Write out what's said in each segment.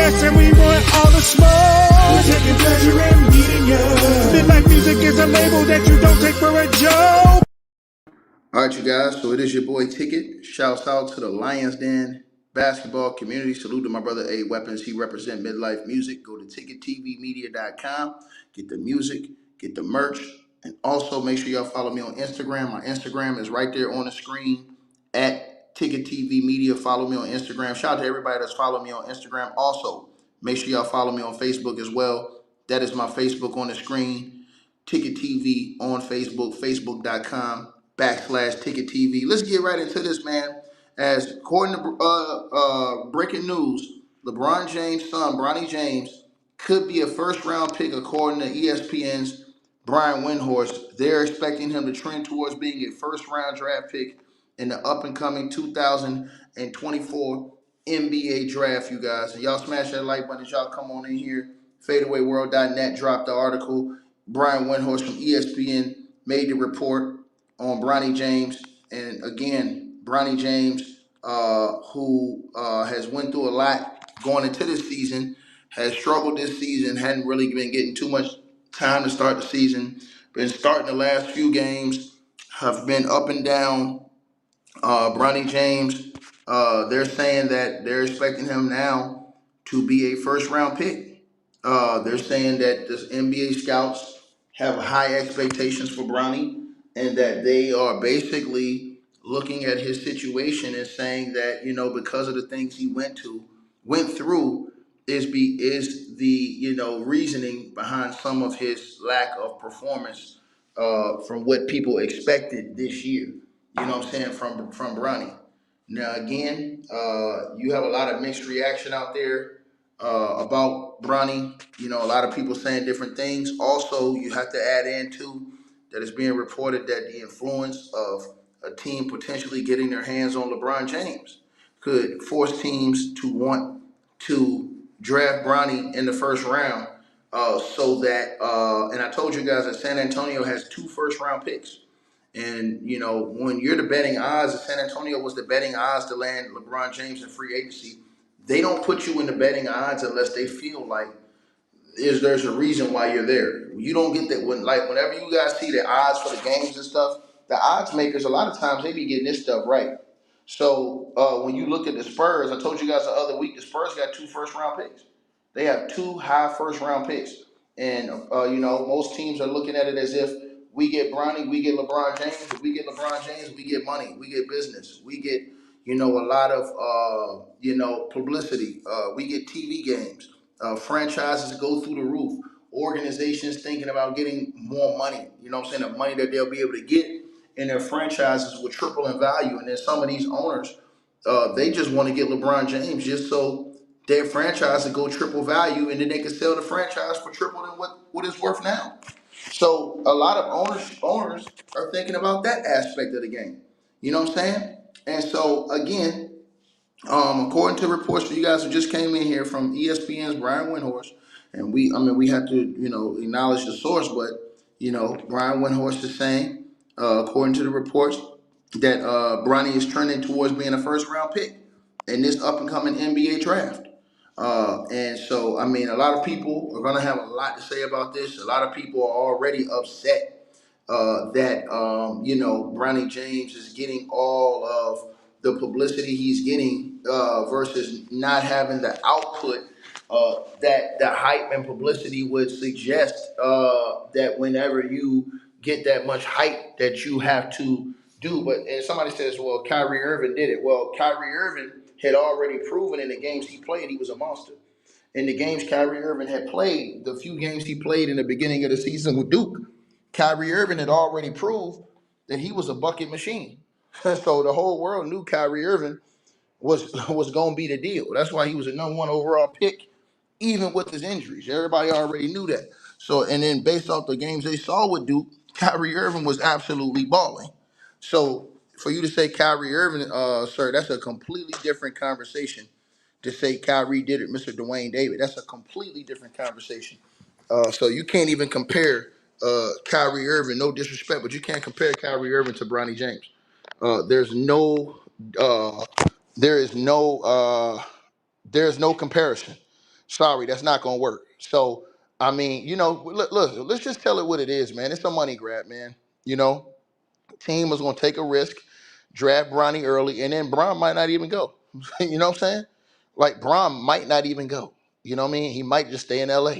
yes, and we want all the smoke. We're taking pleasure in meeting you. Midlife Music is a label that you don't take for a joke. All right, you guys. So it is your boy Ticket. Shouts out to the Lions Den basketball community. Salute to my brother A Weapons. He represent Midlife Music. Go to ticketvmedia.com. Get the music, get the merch, and also make sure y'all follow me on Instagram. My Instagram is right there on the screen at Ticket TV Media. Follow me on Instagram. Shout out to everybody that's following me on Instagram. Also, make sure y'all follow me on Facebook as well. That is my Facebook on the screen. Ticket TV on Facebook, facebook.com/Ticket TV. Let's get right into this, man. As according to breaking news, LeBron James' son, Bronny James, could be a first round pick according to ESPN's Brian Windhorst. They're expecting him to trend towards being a first round draft pick in the up and coming 2024 NBA draft, you guys. And y'all smash that like button as y'all come on in here. FadeAwayWorld.net dropped the article. Brian Windhorst from ESPN made the report on Bronny James. And again, Bronny James, who has went through a lot going into this season, has struggled this season, hadn't really been getting too much time to start the season, been starting the last few games, have been up and down. Bronny James, they're saying that they're expecting him now to be a first round pick. They're saying that the NBA scouts have high expectations for Bronny and that they are basically looking at his situation and saying that, because of the things he went through is the reasoning behind some of his lack of performance from what people expected this year. You know what I'm saying, from Bronny. Now again, you have a lot of mixed reaction out there about Bronny. A lot of people saying different things. Also, you have to add in too that it's being reported that the influence of a team potentially getting their hands on LeBron James could force teams to want to draft Bronny in the first round. So that, and I told you guys that San Antonio has 2 first round picks. And, when you're the betting odds, if San Antonio was the betting odds to land LeBron James in free agency, they don't put you in the betting odds unless they feel like there's a reason why you're there. You don't get that whenever you guys see the odds for the games and stuff, the odds makers, a lot of times they be getting this stuff right. So when you look at the Spurs, I told you guys the other week, the Spurs got 2 first round picks. They have 2 high first round picks. And, most teams are looking at it as if we get Bronny, we get LeBron James. If we get LeBron James, we get money, we get business, we get, a lot of, publicity. We get TV games. Franchises go through the roof. Organizations thinking about getting more money. You know what I'm saying? The money that they'll be able to get in their franchises will triple in value. And then some of these owners, they just want to get LeBron James just so their franchise will go triple value, and then they can sell the franchise for triple than what it's worth now. So a lot of owners are thinking about that aspect of the game. You know what I'm saying? And so again, according to reports for you guys who just came in here from ESPN's Brian Windhorst, and we have to, acknowledge the source, but, Brian Windhorst is saying, according to the reports, that Bronny is trending towards being a first round pick in this up and coming NBA draft. And so, a lot of people are going to have a lot to say about this. A lot of people are already upset that Bronny James is getting all of the publicity he's getting versus not having the output that the hype and publicity would suggest that whenever you get that much hype that you have to do. But and somebody says, well, Kyrie Irving did it. Well, Kyrie Irving had already proven in the games he played he was a monster. In the games Kyrie Irving had played, the few games he played in the beginning of the season with Duke, Kyrie Irving had already proved that he was a bucket machine. So the whole world knew Kyrie Irving was going to be the deal. That's why he was a #1 overall pick, even with his injuries. Everybody already knew that. So, and then based off the games they saw with Duke, Kyrie Irving was absolutely balling. So for you to say Kyrie Irving, sir, that's a completely different conversation. To say Kyrie did it, Mr. Dwayne David, that's a completely different conversation. So you can't even compare Kyrie Irving, no disrespect, but you can't compare Kyrie Irving to Bronny James. There's no, there is no comparison. Sorry, that's not gonna work. So I mean, look, let's just tell it what it is, man. It's a money grab, man. You know, team was gonna take a risk, draft Bronny early, and then Bron might not even go. You know what I'm saying? Like Bron might not even go. You know what I mean? He might just stay in LA.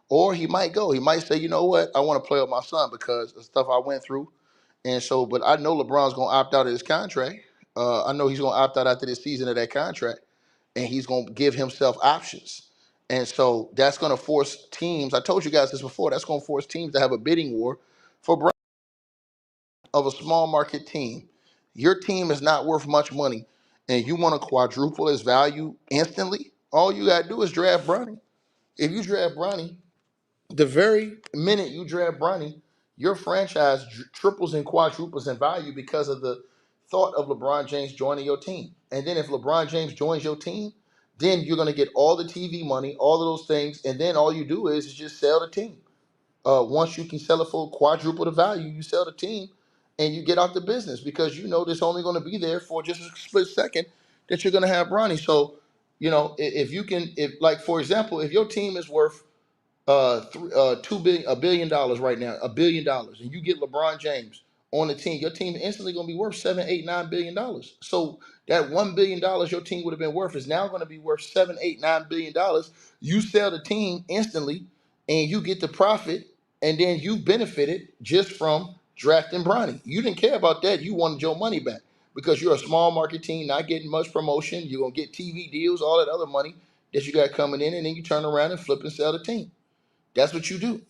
Or he might go. He might say, you know what, I want to play with my son because of stuff I went through. And so, but I know LeBron's gonna opt out of his contract. I know he's gonna opt out after this season of that contract, and he's gonna give himself options. And so that's gonna force teams. I told you guys this before. That's gonna force teams to have a bidding war for Bron of a small market team. Your team is not worth much money, and you want to quadruple its value instantly. All you gotta do is draft Bronny. If you draft Bronny, the very minute you draft Bronny, your franchise triples and quadruples in value because of the thought of LeBron James joining your team. And then if LeBron James joins your team, then you're going to get all the TV money, all of those things, and then all you do is just sell the team. Once you can sell it for quadruple the value, you sell the team, and you get out the business because you know it's only going to be there for just a split second that you're going to have Bronny. So, if you can, if like for example, if your team is worth $2 billion right now, $1 billion, and you get LeBron James on the team, your team instantly gonna be worth 7, 8, $9 billion. So that $1 billion your team would have been worth is now gonna be worth 7, 8, $9 billion. You sell the team instantly, and you get the profit, and then you benefited just from drafting Bronny. You didn't care about that. You wanted your money back because you're a small market team, not getting much promotion. You're gonna get TV deals, all that other money that you got coming in, and then you turn around and flip and sell the team. That's what you do.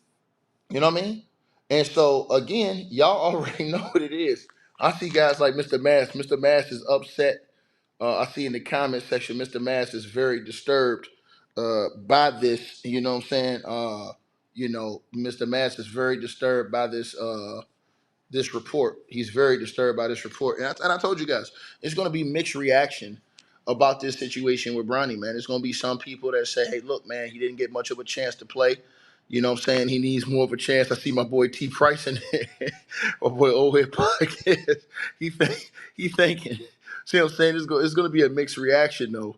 You know what I mean? And so again, y'all already know what it is. I see guys like Mr. Mass. Mr. Mass is upset. I see in the comment section, Mr. Mass is very disturbed by this. You know what I'm saying? Mr. Mass is very disturbed by this report. He's very disturbed by this report. And I told you guys, it's going to be mixed reaction about this situation with Bronny, man. It's going to be some people that say, hey, look, man, he didn't get much of a chance to play. You know what I'm saying? He needs more of a chance. I see my boy T. Price in there. My boy Old Head Podcast. He thinking. See what I'm saying? It's going to be a mixed reaction, though,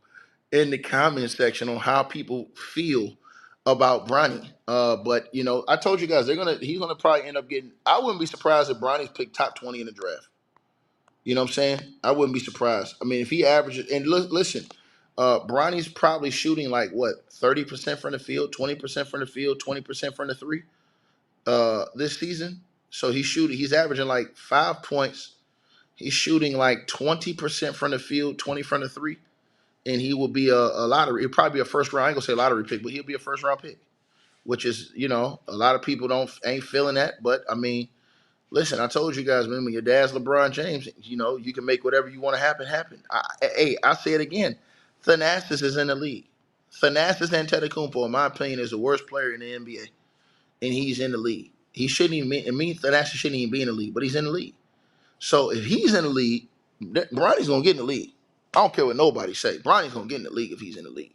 in the comment section on how people feel about Bronny. But I told you guys he's gonna probably end up getting. I wouldn't be surprised if Bronny's picked top 20 in the draft. You know what I'm saying? I wouldn't be surprised. I mean, if he averages and listen, Bronny's probably shooting like what 30% from the field, 20% from the field, 20% from the three this season. So he's averaging like 5 points. He's shooting like 20% from the field, 20 from the three, and he will be a lottery. He'll probably be a first round. I ain't gonna say lottery pick, but he'll be a first round pick, which is a lot of people ain't feeling that. But I mean, listen, I told you guys, man, when your dad's LeBron James, you can make whatever you want to happen. I say it again, Thanasis is in the league. Thanasis Antetokounmpo, in my opinion, is the worst player in the NBA, and he's in the league. He shouldn't even be. I mean, Thanasis shouldn't even be in the league, but he's in the league. So if he's in the league, Bronny's gonna get in the league. I don't care what nobody say. Bronny's gonna get in the league if he's in the league.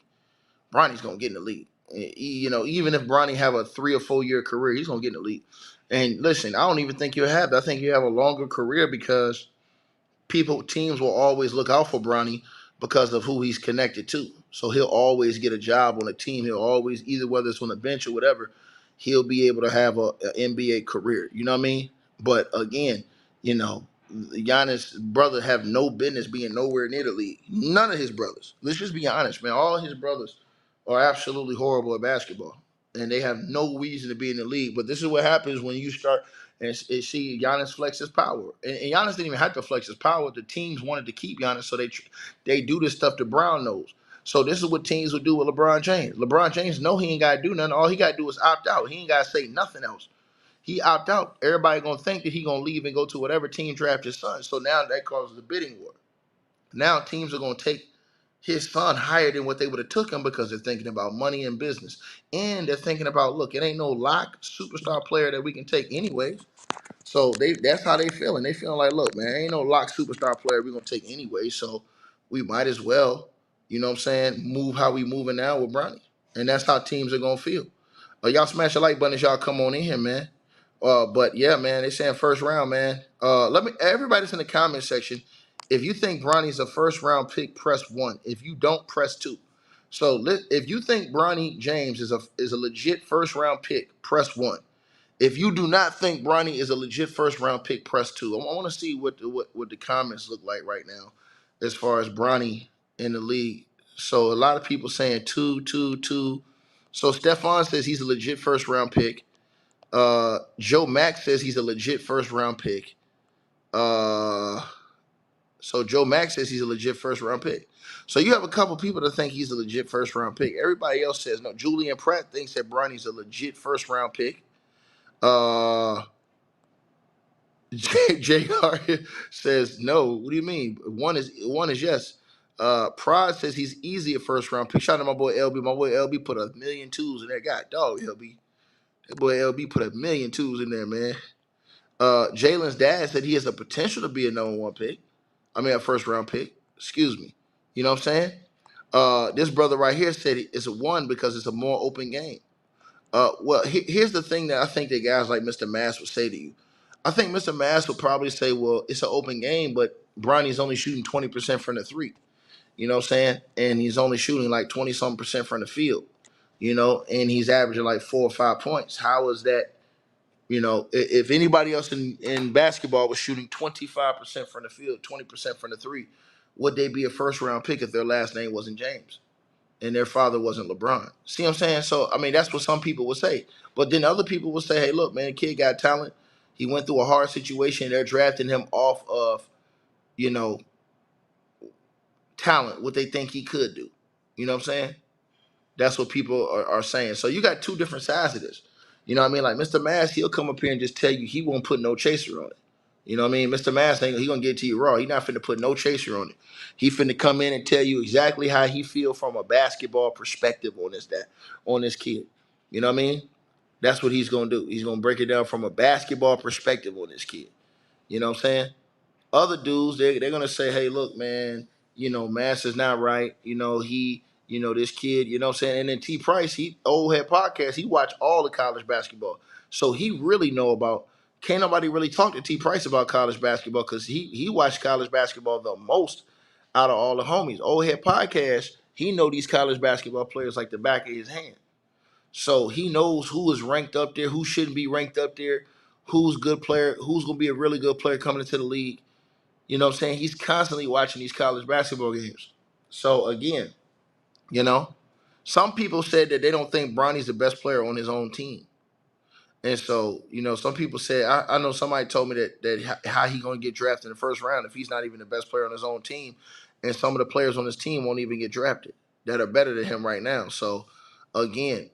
Bronny's gonna get in the league. Even if Bronny have a 3 or 4 year career, he's gonna get in the league. And listen, I don't even think you'll have that. I think you have a longer career because teams will always look out for Bronny because of who he's connected to. So he'll always get a job on a team. He'll always, either whether it's on the bench or whatever, he'll be able to have a NBA career. You know what I mean? But again, Giannis' brother have no business being nowhere near the league. None of his brothers. Let's just be honest, man. All his brothers are absolutely horrible at basketball, and they have no reason to be in the league. But this is what happens when you start and see Giannis flex his power. And Giannis didn't even have to flex his power. The teams wanted to keep Giannis, so they do this stuff to Brown knows. So this is what teams would do with LeBron James. LeBron James know he ain't got to do nothing. All he got to do is opt out. He ain't got to say nothing else. He opt out. Everybody gonna think that he gonna leave and go to whatever team draft his son. So now that causes a bidding war. Now teams are gonna take his son higher than what they would have took him because they're thinking about money and business. And they're thinking about, look, it ain't no lock superstar player that we can take anyways. So that's how they feeling. They feeling like, look, man, ain't no lock superstar player we're gonna take anyway. So we might as well, you know what I'm saying, move how we moving now with Bronny. And that's how teams are gonna feel. Y'all smash the like button as y'all come on in here, man. But yeah, man, they saying first round, man. Everybody's in the comment section. If you think Bronny's a first round pick, press 1. If you don't, press 2. So if you think Bronny James is a legit first round pick, press 1. If you do not think Bronny is a legit first round pick, press 2. I want to see what the comments look like right now as far as Bronny in the league. So a lot of people saying 2, 2, 2. So Stefan says he's a legit first round pick. Joe Mack says he's a legit first round pick. So Joe Mack says he's a legit first round pick. So you have a couple people that think he's a legit first round pick. Everybody else says no. Julian Pratt thinks that Bronny's a legit first round pick. JR says no. What do you mean? One is yes. Prod says he's easy a first round pick. Shout out to my boy LB. My boy LB put a million twos in there. God dog, LB. That boy LB put a million twos in there, man. Jalen's dad said he has the potential to be a number 1 pick. I mean, a first round pick. Excuse me. You know what I'm saying? This brother right here said it's a 1 because it's a more open game. Well, here's the thing that I think that guys like Mr. Mass would say to you. I think Mr. Mass would probably say, well, it's an open game, but Bronny's only shooting 20% from the 3. You know what I'm saying? And he's only shooting like 20-something percent from the field. You know, and he's averaging like 4 or 5 points. How is that? You know, if anybody else in basketball was shooting 25% from the field, 20% from the 3, would they be a first round pick if their last name wasn't James and their father wasn't LeBron? See what I'm saying? So, I mean, that's what some people would say. But then other people would say, hey, look, man, the kid got talent. He went through a hard situation. They're drafting him off of, you know, talent, what they think he could do. You know what I'm saying? That's what people are saying. So you got 2 different sides of this. You know what I mean? Like Mr. Mass, he'll come up here and just tell you he won't put no chaser on it. You know what I mean? Mr. Mass, he gonna get to you raw. He not finna put no chaser on it. He finna come in and tell you exactly how he feel from a basketball perspective on this kid. You know what I mean? That's what he's gonna do. He's gonna break it down from a basketball perspective on this kid. You know what I'm saying? Other dudes, they're gonna say, hey, look, man, you know, Mass is not right. You know, this kid, you know what I'm saying? And then T Price, he old head podcast, he watched all the college basketball. So he really know about, can't nobody really talk to T Price about college basketball because he watched college basketball the most out of all the homies. Old head podcast, he know these college basketball players like the back of his hand. So he knows who is ranked up there, who shouldn't be ranked up there, who's good player, who's gonna be a really good player coming into the league. You know what I'm saying? He's constantly watching these college basketball games. So again, you know, some people said that they don't think Bronny's the best player on his own team. And so, you know, some people said, I know somebody told me that how he going to get drafted in the first round if he's not even the best player on his own team. And some of the players on his team won't even get drafted that are better than him right now. So again,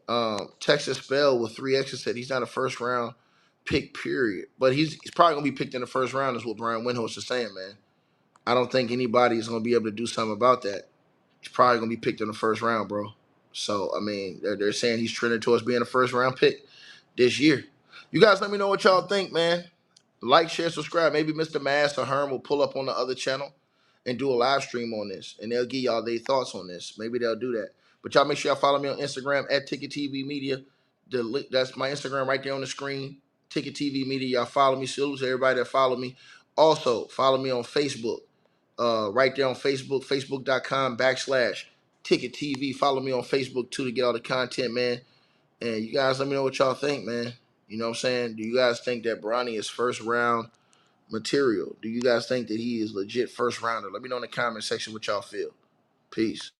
Texas Spell with 3 X's said he's not a first round pick, period. But he's probably going to be picked in the first round is what Brian Windhorst is saying, man. I don't think anybody is going to be able to do something about that. He's probably going to be picked in the first round, bro. So, I mean, they're saying he's trending towards being a first round pick this year. You guys let me know what y'all think, man. Like, share, subscribe. Maybe Mr. Mass or Herm will pull up on the other channel and do a live stream on this, and they'll give y'all their thoughts on this. Maybe they'll do that. But y'all make sure y'all follow me on Instagram at Ticket TV Media. That's my Instagram right there on the screen. Ticket TV Media. Y'all follow me. Salute to everybody that follow me. Also, follow me on Facebook. Right there on Facebook, facebook.com/Ticket TV. Follow me on Facebook too to get all the content, man. And you guys let me know what y'all think, man. You know what I'm saying? Do you guys think that Bronny is first round material? Do you guys think that he is legit first rounder? Let me know in the comment section what y'all feel. Peace.